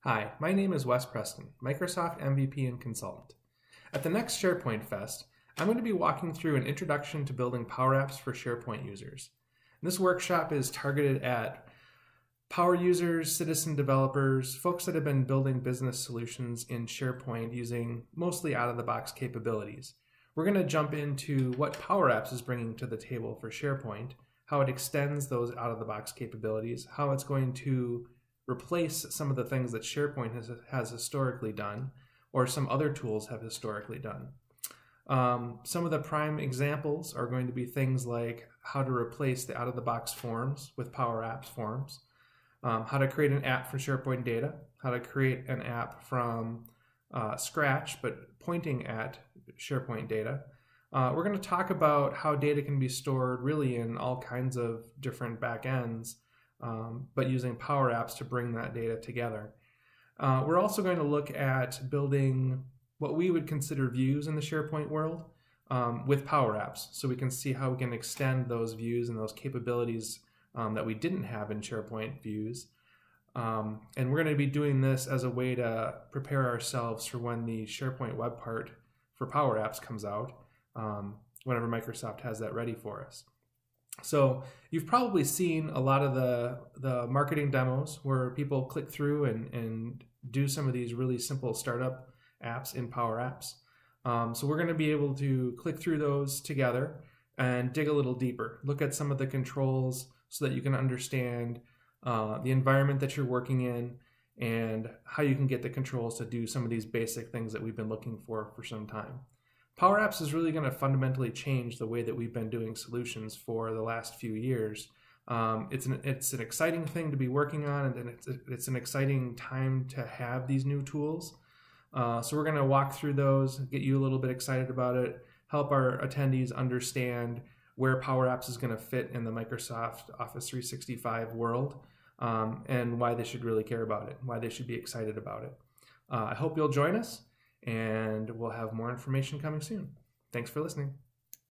Hi, my name is Wes Preston, Microsoft MVP and Consultant. At the next SharePoint Fest, I'm going to be walking through an introduction to building PowerApps for SharePoint users. This workshop is targeted at power users, citizen developers, folks that have been building business solutions in SharePoint using mostly out-of-the-box capabilities. We're going to jump into what PowerApps is bringing to the table for SharePoint, how it extends those out-of-the-box capabilities, how it's going to replace some of the things that SharePoint has historically done, or some other tools have historically done. Some of the prime examples are going to be things like how to replace the out-of-the-box forms with PowerApps forms, how to create an app for SharePoint data, how to create an app from scratch but pointing at SharePoint data. We're going to talk about how data can be stored really in all kinds of different backends, but using PowerApps to bring that data together. We're also going to look at building what we would consider views in the SharePoint world with PowerApps, so we can see how we can extend those views and those capabilities that we didn't have in SharePoint views. And we're going to be doing this as a way to prepare ourselves for when the SharePoint web part for PowerApps comes out, whenever Microsoft has that ready for us. So you've probably seen a lot of the marketing demos where people click through and do some of these really simple startup apps in PowerApps. So we're going to be able to click through those together and dig a little deeper, look at some of the controls so that you can understand the environment that you're working in and how you can get the controls to do some of these basic things that we've been looking for some time. PowerApps is really going to fundamentally change the way that we've been doing solutions for the last few years. It's an exciting thing to be working on, and it's an exciting time to have these new tools. So we're going to walk through those, get you a little bit excited about it, help our attendees understand where PowerApps is going to fit in the Microsoft Office 365 world, and why they should really care about it, why they should be excited about it. I hope you'll join us, and we'll have more information coming soon. Thanks for listening.